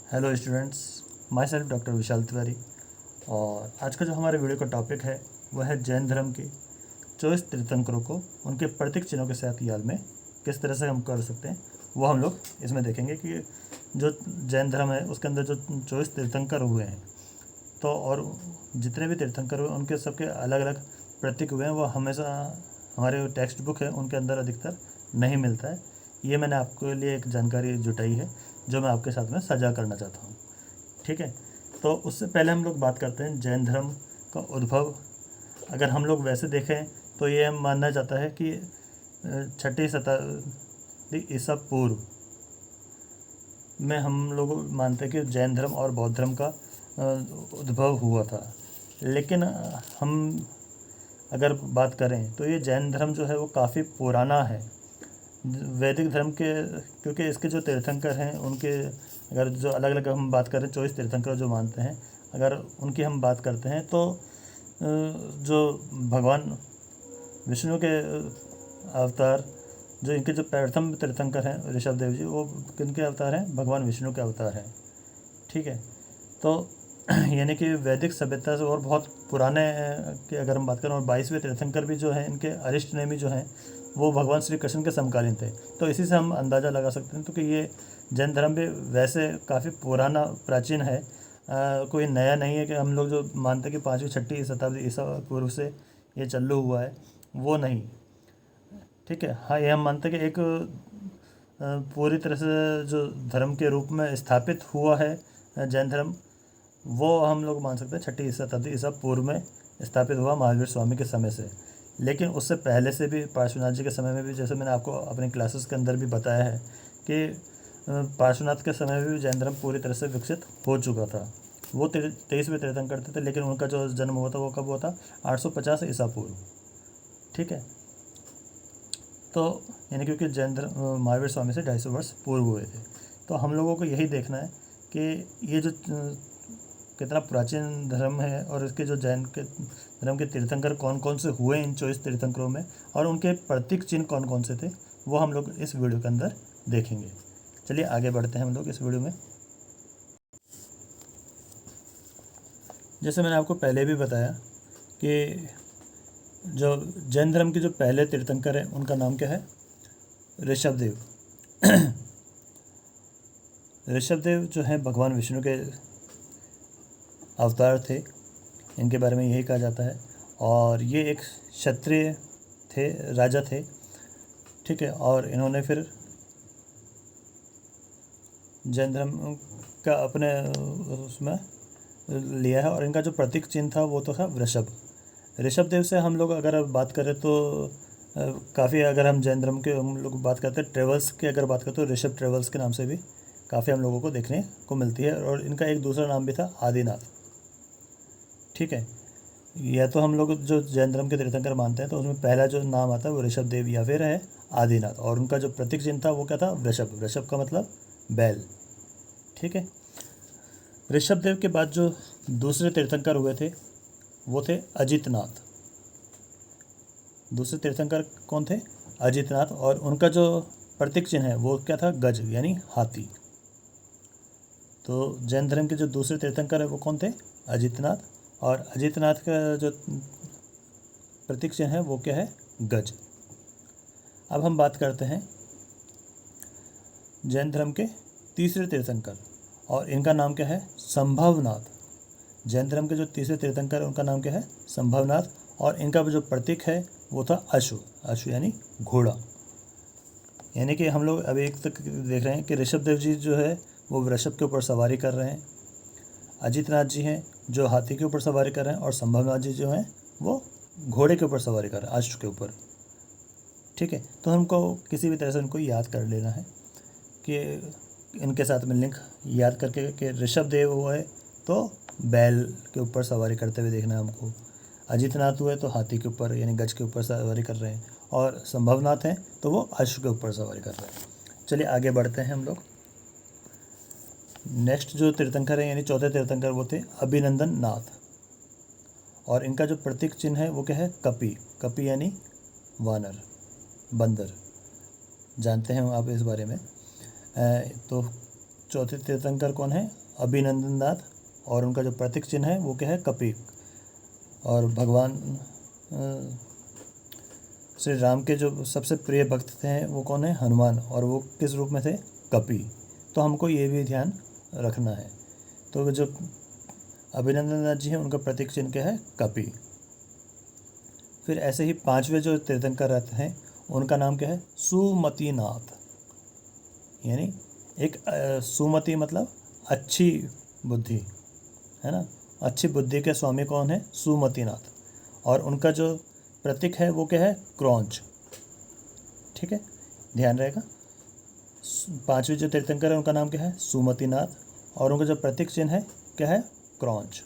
Hello students, myself doctor Vishal Tiwari. और आज का जो हमारे वीडियो का टॉपिक है वह है जैन धर्म के 24 तीर्थंकरों को उनके प्रतीक चिन्हों के साथ याद में किस तरह से हम कर सकते हैं, वो हम लोग इसमें देखेंगे कि जो जैन धर्म है उसके अंदर जो 24 तीर्थंकर हुए हैं, तो और जितने भी तीर्थंकर हुए उनके सबके अलग अलग प्रतीक हुए हैं, वो हमेशा हमारे टेक्स्ट बुक है उनके अंदर अधिकतर नहीं मिलता है। ये मैंने आपके लिए एक जानकारी जुटाई है जो मैं आपके साथ में साझा करना चाहता हूँ। ठीक है, तो उससे पहले हम लोग बात करते हैं जैन धर्म का उद्भव। अगर हम लोग वैसे देखें तो ये माना जाता है कि 6ठी शताब्दी ईसा पूर्व में हम लोग मानते हैं कि जैन धर्म और बौद्ध धर्म का उद्भव हुआ था। लेकिन हम अगर बात करें तो ये जैन धर्म जो है वो काफ़ी पुराना है वैदिक धर्म के, क्योंकि इसके जो तीर्थंकर हैं उनके अगर जो अलग अलग हम बात करें 24 तीर्थंकर जो मानते हैं, अगर उनकी हम बात करते हैं तो जो भगवान विष्णु के अवतार, जो इनके जो प्रथम तीर्थंकर हैं ऋषभ देव जी, वो किनके अवतार हैं? भगवान विष्णु के अवतार हैं। ठीक है, तो यानी कि वैदिक सभ्यता से और बहुत पुराने की अगर हम बात करें, और 22वें तीर्थंकर भी जो हैं इनके अरिष्ट नेमी जो हैं वो भगवान श्री कृष्ण के समकालीन थे। तो इसी से हम अंदाज़ा लगा सकते हैं तो कि ये जैन धर्म भी वैसे काफ़ी पुराना प्राचीन है, कोई नया नहीं है कि हम लोग जो मानते हैं कि 5वीं 6ठी शताब्दी ईसा पूर्व से ये चालू हुआ है, वो नहीं। ठीक है, हाँ, ये हम मानते हैं कि एक पूरी तरह से जो धर्म के रूप में स्थापित हुआ है जैन धर्म, वो हम लोग मान सकते हैं 6ठी शताब्दी ईसा पूर्व में स्थापित हुआ महावीर स्वामी के समय से। लेकिन उससे पहले से भी पार्श्वनाथ जी के समय में भी, जैसे मैंने आपको अपनी क्लासेस के अंदर भी बताया है कि पार्श्वनाथ के समय में भी जैन धर्म पूरी तरह से विकसित हो चुका था। वो 23वें तीर्थंकर थे, लेकिन उनका जो जन्म हुआ था वो कब हुआ था? 850 ईसा पूर्व। ठीक है, तो यानी क्योंकि जैन धर्म महावीर स्वामी से 250 वर्ष पूर्व हुए थे। तो हम लोगों को यही देखना है कि ये जो कितना प्राचीन धर्म है और इसके जो जैन के धर्म के तीर्थंकर कौन कौन से हुए इन 24 तीर्थंकरों में, और उनके प्रतीक चिन्ह कौन कौन से थे, वो हम लोग इस वीडियो के अंदर देखेंगे। चलिए आगे बढ़ते हैं हम लोग इस वीडियो में। जैसे मैंने आपको पहले भी बताया कि जो जैन धर्म के जो पहले तीर्थंकर हैं उनका नाम क्या है? ऋषभदेव। ऋषभदेव जो है भगवान विष्णु के अवतार थे, इनके बारे में यही कहा जाता है। और ये एक क्षत्रिय थे, राजा थे। ठीक है, और इन्होंने फिर जैन धर्म का अपने उसमें लिया है, और इनका जो प्रतीक चिन्ह था वो तो था वृषभ। ऋषभदेव से हम लोग अगर बात करें तो काफ़ी, अगर हम जैन धर्म के हम लोग बात करते हैं ट्रेवल्स की, अगर बात करें तो ऋषभ ट्रेवल्स के नाम से भी काफ़ी हम लोगों को देखने को मिलती है। और इनका एक दूसरा नाम भी था आदिनाथ। ठीक है, या तो हम लोग जो जैन धर्म के तीर्थंकर मानते हैं तो उसमें पहला जो नाम आता है वो ऋषभदेव या फिर है आदिनाथ, और उनका जो प्रतीक चिन्ह था वो क्या था? वृषभ। वृषभ का मतलब बैल। ठीक है, ऋषभदेव के बाद जो दूसरे तीर्थंकर हुए थे वो थे अजितनाथ। दूसरे तीर्थंकर कौन थे? अजितनाथ। और उनका जो प्रतीक चिन्ह है वो क्या था? गज, यानी हाथी। तो जैन धर्म के जो दूसरे तीर्थंकर है वो कौन थे? अजितनाथ। और अजितनाथ का जो प्रतीक चिन्ह है वो क्या है? गज। अब हम बात करते हैं जैन धर्म के तीसरे तीर्थंकर, और इनका नाम क्या है? संभवनाथ। जैन धर्म के जो तीसरे तीर्थंकर उनका नाम क्या है? संभवनाथ। और इनका जो प्रतीक है वो था अश्व। अश्व यानी घोड़ा। यानी कि हम लोग अभी एक तक देख रहे हैं कि ऋषभदेव जी जो है वो वृषभ के ऊपर सवारी कर रहे हैं, अजितनाथ जी हैं जो हाथी के ऊपर सवारी कर रहे हैं, और संभवनाथ जी जो हैं वो घोड़े के ऊपर सवारी कर रहे हैं, अश्व के ऊपर। ठीक है, तो हमको किसी भी तरह से उनको याद कर लेना है कि इनके साथ में लिंक याद करके कि ऋषभदेव हुए तो बैल के ऊपर सवारी करते हुए देखना है हमको, अजितनाथ हुए तो हाथी के ऊपर यानी गज के ऊपर सवारी कर रहे हैं, और संभवनाथ हैं तो वो अश्व के ऊपर सवारी कर रहे हैं। चलिए आगे बढ़ते हैं हम लोग। नेक्स्ट जो तीर्थंकर हैं यानी चौथे तीर्थंकर वो थे अभिनंदन नाथ, और इनका जो प्रतीक चिन्ह है वो क्या है? कपि। कपि यानी वानर, बंदर। जानते हैं आप इस बारे में। तो चौथे तीर्थंकर कौन है? अभिनंदननाथ, और उनका जो प्रतीक चिन्ह है वो क्या है? कपी। और भगवान श्री राम के जो सबसे प्रिय भक्त थे वो कौन है? हनुमान, और वो किस रूप में थे? कपि। तो हमको ये भी ध्यान रखना है। तो जो अभिनंदननाथ जी हैं उनका प्रतीक चिन्ह क्या है? कपि। फिर ऐसे ही पांचवें जो तीर्थंकर रहते हैं उनका नाम क्या है? सुमतिनाथ। यानी एक सुमति मतलब अच्छी बुद्धि, है ना। अच्छी बुद्धि के स्वामी कौन है? सुमतिनाथ। और उनका जो प्रतीक है वो क्या है? क्रौंच। ठीक है, ध्यान रहेगा। पांचवें जो तीर्थंकर है उनका नाम क्या है? सुमतिनाथ, और उनका जो प्रतीक चिन्ह है क्या है? क्रौंच।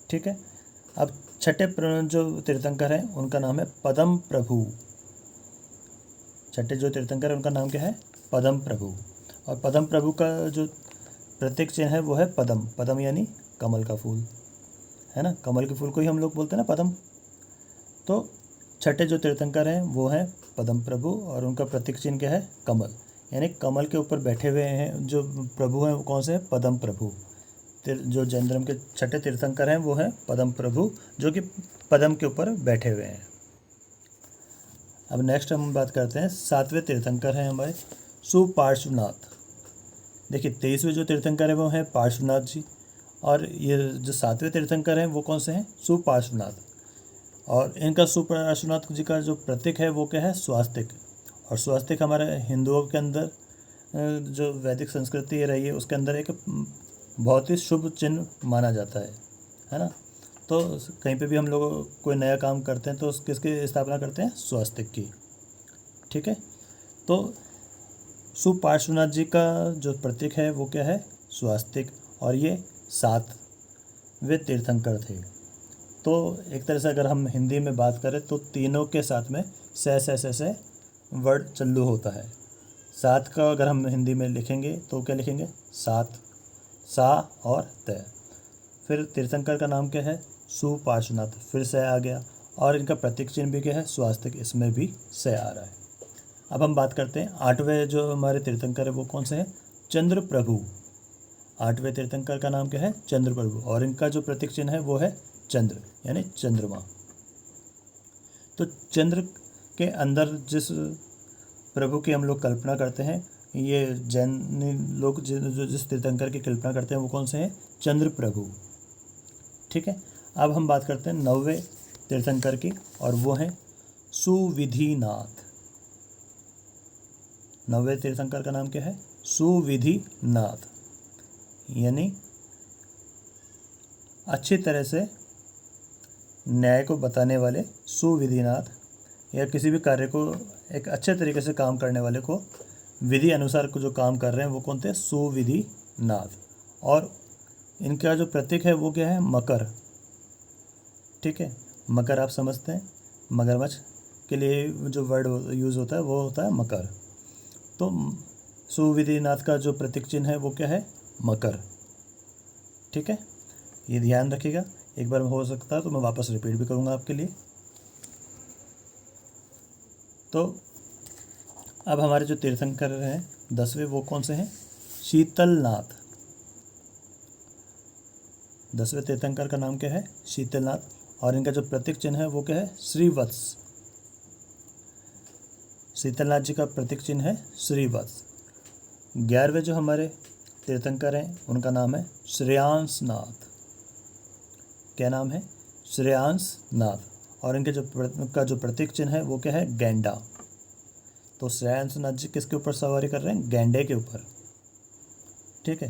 ठीक है। अब छठे जो तीर्थंकर हैं उनका नाम है पदम प्रभु। छठे जो तीर्थंकर है उनका नाम क्या है? पदम प्रभु। और पदम प्रभु का जो प्रतीक चिन्ह है वो है पदम। पदम यानी कमल का फूल, है ना। कमल के फूल को ही हम लोग बोलते हैं ना, पदम। तो छठे जो तीर्थंकर हैं वो हैं पदम प्रभु, और उनका प्रतीक चिन्ह क्या है? कमल। यानी कमल के ऊपर बैठे हुए हैं जो प्रभु हैं वो कौन से हैं? पदम प्रभु। जो जैन धर्म के छठे तीर्थंकर हैं वो हैं पदम प्रभु, जो कि पदम के ऊपर बैठे हुए हैं। अब नेक्स्ट हम बात करते हैं सातवें तीर्थंकर हैं हमारे सुपार्श्वनाथ। देखिए 23वें जो तीर्थंकर है वो हैं पार्श्वनाथ जी, और ये जो सातवें तीर्थंकर हैं वो कौन से हैं? सुपार्श्वनाथ। और इनका सुपार्श्वनाथ जी का जो प्रतीक है वो क्या है? स्वास्तिक। और स्वास्तिक हमारे हिंदुओं के अंदर जो वैदिक संस्कृति रही है उसके अंदर एक बहुत ही शुभ चिन्ह माना जाता है ना। तो कहीं पे भी हम लोग कोई नया काम करते हैं तो किसकी स्थापना करते हैं? स्वास्तिक की। ठीक है। तो सुपार्श्वनाथ जी का जो प्रतीक है वो क्या है? स्वास्तिक। और ये सातवें तीर्थंकर थे। तो एक तरह से अगर हम हिंदी में बात करें तो तीनों के साथ में से वर्ड चल्लू होता है। सात का अगर हम हिंदी में लिखेंगे तो क्या लिखेंगे? सात, सा और तय। फिर तीर्थंकर का नाम क्या है? सुपार्श्वनाथ, फिर से आ गया। और इनका प्रतीक चिन्ह भी क्या है? स्वास्तिक, इसमें भी से आ रहा है। अब हम बात करते हैं आठवें जो हमारे तीर्थंकर है वो कौन से हैं? चंद्र प्रभु। आठवें तीर्थंकर का नाम क्या है? चंद्र प्रभु, और इनका जो प्रतीक चिन्ह है वो है चंद्र, यानी चंद्रमा। तो चंद्र के अंदर जिस प्रभु की हम लोग कल्पना करते हैं, ये जैन लोग जो जिस तीर्थंकर की कल्पना करते हैं वो कौन से हैं? चंद्र प्रभु। ठीक है। अब हम बात करते हैं नौवें तीर्थंकर की, और वो हैं सुविधिनाथ। नौवें तीर्थंकर का नाम क्या है? सुविधिनाथ। यानी अच्छी तरह से न्याय को बताने वाले सुविधिनाथ, या किसी भी कार्य को एक अच्छे तरीके से काम करने वाले को विधि अनुसार को जो काम कर रहे हैं वो कौन थे? सुविधिनाथ। और इनका जो प्रतीक है वो क्या है? मकर। ठीक है, मकर आप समझते हैं, मगरमच्छ के लिए जो वर्ड यूज़ होता है वो होता है मकर। तो सुविधिनाथ का जो प्रतीक चिन्ह है वो क्या है? मकर। ठीक है, ये ध्यान रखिएगा। एक बार हो सकता है तो मैं वापस रिपीट भी करूँगा आपके लिए। तो अब हमारे जो तीर्थंकर हैं 10वें वो कौन से हैं? शीतलनाथ। 10वें तीर्थंकर का नाम क्या है? शीतलनाथ। और इनका जो प्रतीक चिन्ह है वो क्या है? श्रीवत्स। शीतलनाथ जी का प्रतीक चिन्ह है श्रीवत्स। 11वें जो हमारे तीर्थंकर हैं उनका नाम है श्रेयांसनाथ। क्या नाम है? श्रेयांसनाथ। और इनके जो प्रतीक चिन्ह है वो क्या है? गैंडा। तो श्रेयांसनाथ जी किसके ऊपर सवारी कर रहे हैं? गैंडे के ऊपर। ठीक है,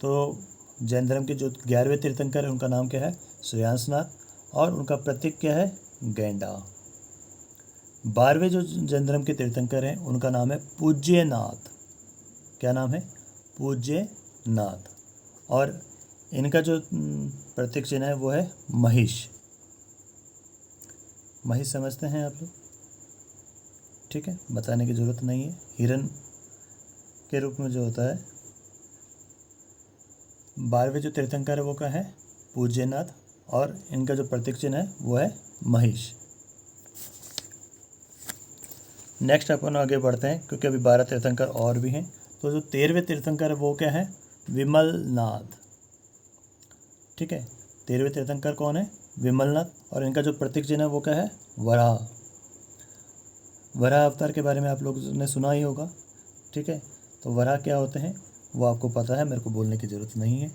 तो जैन धर्म के जो 11वें तीर्थंकर है उनका नाम क्या है? श्रेयांसनाथ, और उनका प्रतीक क्या है? गैंडा। 12वें जो जैन धर्म के तीर्थंकर हैं उनका नाम है पूज्यनाथ। क्या नाम है? पूज्यनाथ। और इनका जो प्रतीक चिन्ह है वो है महिष। महिष समझते हैं आप लोग? ठीक है, बताने की ज़रूरत नहीं है। हिरन के रूप में जो होता है। 12वें जो तीर्थंकर है वो क्या है? पूज्यनाथ, और इनका जो प्रतीक चिन्ह है वो है महिष। नेक्स्ट अपन आगे बढ़ते हैं क्योंकि अभी 12 तीर्थंकर और भी हैं। तो जो 13वें तीर्थंकर है वो क्या है? विमलनाथ। ठीक है, 13वें तीर्थंकर कौन है? विमलनाथ। और इनका जो प्रतीक चिन्ह है वो क्या है? वराह। वराह अवतार के बारे में आप लोगों ने सुना ही होगा। ठीक है, तो वराह क्या होते हैं वो आपको पता है, मेरे को बोलने की ज़रूरत नहीं है।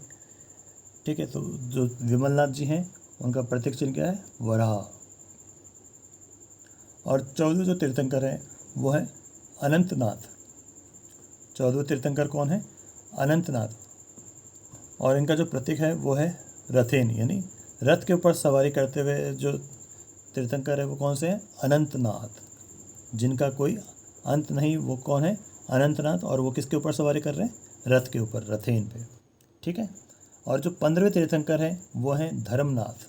ठीक है, तो जो विमलनाथ जी हैं उनका प्रतीक चिन्ह क्या है? वराह। और 14वें जो तीर्थंकर हैं वो है अनंतनाथ। 14वें तीर्थंकर कौन है? अनंतनाथ। और इनका जो प्रतीक है वो है रथेन, यानी रथ के ऊपर सवारी करते हुए जो तीर्थंकर है वो कौन से हैं? अनंतनाथ, जिनका कोई अंत नहीं। वो कौन है? अनंतनाथ। और वो किसके ऊपर सवारी कर रहे हैं? रथ के ऊपर, रथेन पे। ठीक है, और जो 15वें तीर्थंकर हैं वो हैं धर्मनाथ।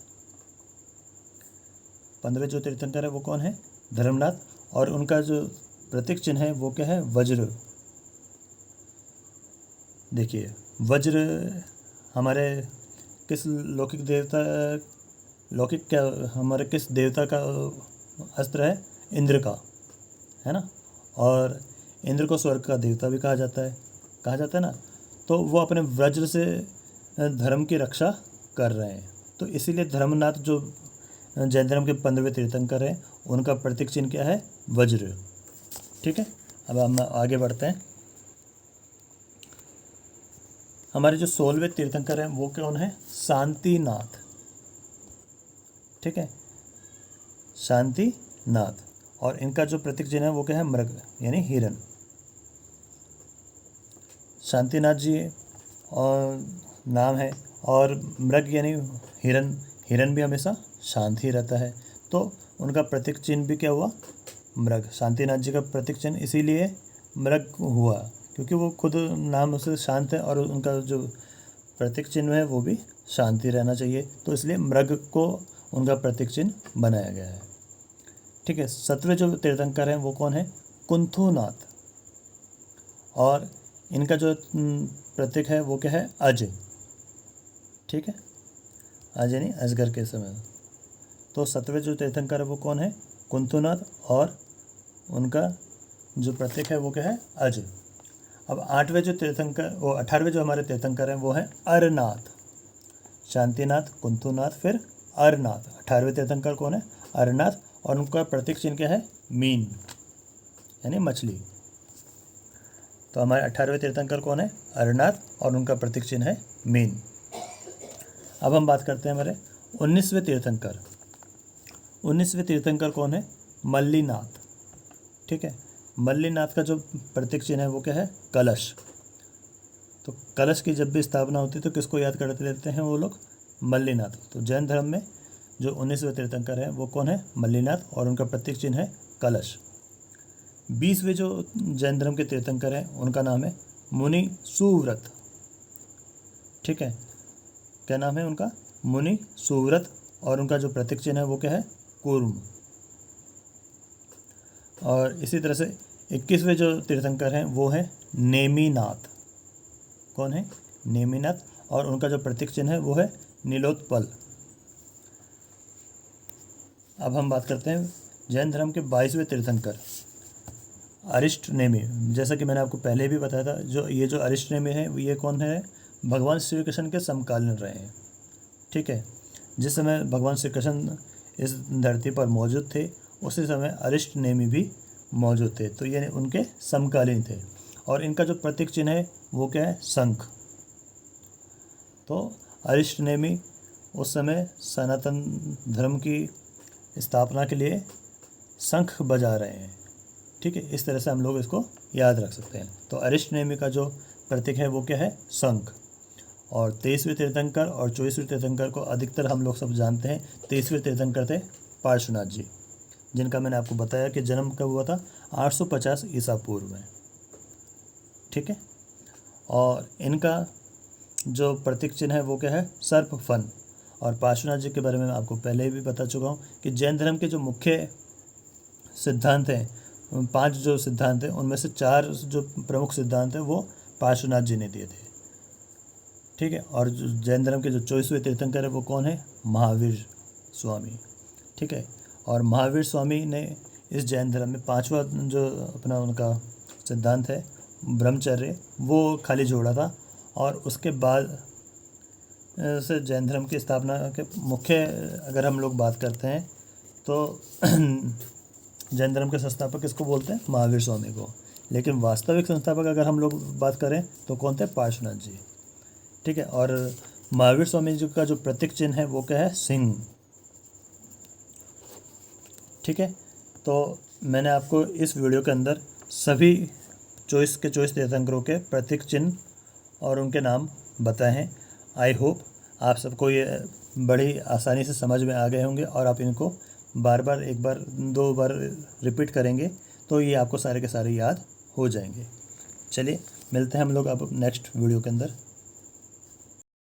15वें जो तीर्थंकर है वो कौन है? धर्मनाथ। और उनका जो प्रतीक चिन्ह है वो क्या है? वज्र। देखिए, वज्र हमारे किस लौकिक देवता, लौकिक क्या, हमारे किस देवता का अस्त्र है? इंद्र का, है ना। और इंद्र को स्वर्ग का देवता भी कहा जाता है ना। तो वो अपने वज्र से धर्म की रक्षा कर रहे हैं। तो इसीलिए धर्मनाथ जो जैन धर्म के 15वें तीर्थंकर हैं उनका प्रतीक चिन्ह क्या है? वज्र। ठीक है, अब हम आगे बढ़ते हैं। हमारे जो 16वें तीर्थंकर हैं वो कौन है? शांतिनाथ। ठीक है, शांतिनाथ। और इनका जो प्रतीक चिन्ह है वो क्या है? मृग, यानी हिरण। शांतिनाथ जी और नाम है, और मृग यानी हिरण। हिरण भी हमेशा शांत ही रहता है, तो उनका प्रतीक चिन्ह भी क्या हुआ? मृग। शांतिनाथ जी का प्रतीक चिन्ह इसीलिए मृग हुआ क्योंकि वो खुद नाम से शांत है, और उनका जो प्रतीक चिन्ह है वो भी शांति रहना चाहिए, तो इसलिए मृग को उनका प्रतीक चिन्ह बनाया गया है। ठीक है, 17वें जो तीर्थंकर हैं वो कौन है? कुंथुनाथ। और इनका जो प्रतीक है वो क्या है? अज। ठीक है, अज यानी अजगर के समय। तो 17वें जो तीर्थंकर है वो कौन है? कुंथुनाथ। और उनका जो प्रतीक है वो क्या है? अज। अब 8वें जो तीर्थंकर, वो 18वें जो हमारे तीर्थंकर हैं वो है अरनाथ। शांतिनाथ, कुंथुनाथ, फिर अरनाथ। 18वें तीर्थंकर कौन है? अरनाथ। और उनका प्रतीक चिन्ह क्या है? मीन, यानी मछली। तो हमारे 18वें तीर्थंकर कौन है? अरनाथ। और उनका प्रतीक चिन्ह है मीन। अब हम बात करते हैं हमारे 19वें तीर्थंकर। 19वें तीर्थंकर कौन है? मल्लीनाथ। ठीक है, मल्लीनाथ का जो प्रतीक चिन्ह है वो क्या है? कलश। तो कलश की जब भी स्थापना होती है तो किसको याद करते रहते हैं वो लोग? मल्लीनाथ। तो जैन धर्म में जो 19वें तीर्थंकर है वो कौन है? मल्लीनाथ। और उनका प्रतीक चिन्ह है कलश। 20वें जो जैन धर्म के तीर्थंकर हैं उनका नाम है मुनि सुव्रत। ठीक है, क्या नाम है उनका? मुनि सुव्रत। और उनका जो प्रतीक चिन्ह है वो क्या है? कूर्म। और इसी तरह से 21वें जो तीर्थंकर हैं वो है नेमिनाथ। कौन है? नेमिनाथ। और उनका जो प्रतीक चिन्ह है वो है नीलोत्पल। अब हम बात करते हैं जैन धर्म के 22वें तीर्थंकर अरिष्टनेमि। जैसा कि मैंने आपको पहले भी बताया था, जो अरिष्टनेमि है ये कौन है? भगवान श्री कृष्ण के समकालीन रहे हैं। ठीक है, जिस समय भगवान श्री कृष्ण इस धरती पर मौजूद थे उसी समय अरिष्टनेमि भी मौजूद थे, तो ये उनके समकालीन थे। और इनका जो प्रतीक चिन्ह है वो क्या है? शंख। तो अरिष्टनेमि उस समय सनातन धर्म की स्थापना के लिए शंख बजा रहे हैं। ठीक है, इस तरह से हम लोग इसको याद रख सकते हैं। तो अरिष्टनेमि का जो प्रतीक है वो क्या है? शंख। और 23वें तीर्थंकर और 24वें तीर्थंकर को अधिकतर हम लोग सब जानते हैं। 23वें तीर्थंकर थे पार्श्वनाथ जी, जिनका मैंने आपको बताया कि जन्म कब हुआ था? 850 ईसा पूर्व में। ठीक है, और इनका जो प्रतीक चिन्ह है वो क्या है? सर्प फन। और पार्श्वनाथ जी के बारे में मैं आपको पहले भी बता चुका हूँ कि जैन धर्म के जो मुख्य सिद्धांत हैं, 5 जो सिद्धांत हैं उनमें से 4 जो प्रमुख सिद्धांत हैं वो पार्श्वनाथ जी ने दिए थे। ठीक है, और जो जैन धर्म के जो 24वें तीर्थंकर है वो कौन है? महावीर स्वामी। ठीक है, और महावीर स्वामी ने इस जैन धर्म में 5वां जो अपना उनका सिद्धांत है ब्रह्मचर्य वो खाली जोड़ा था। और उसके बाद से जैन धर्म की स्थापना के मुख्य अगर हम लोग बात करते हैं तो जैन धर्म के संस्थापक किसको बोलते हैं? महावीर स्वामी को। लेकिन वास्तविक संस्थापक अगर हम लोग बात करें तो कौन थे? पार्श्वनाथ जी। ठीक है। और महावीर स्वामी जी का जो प्रतीक चिन्ह है वो क्या है? सिंह। ठीक है। तो मैंने आपको इस वीडियो के अंदर सभी चॉइस तीर्थंकरों के प्रतीक चिन्ह और उनके नाम बताए हैं। आई होप आप सबको ये बड़ी आसानी से समझ में आ गए होंगे और आप इनको बार बार, एक बार, 2 बार रिपीट करेंगे तो ये आपको सारे के सारे याद हो जाएंगे। चलिए मिलते हैं हम लोग अब नेक्स्ट वीडियो के अंदर।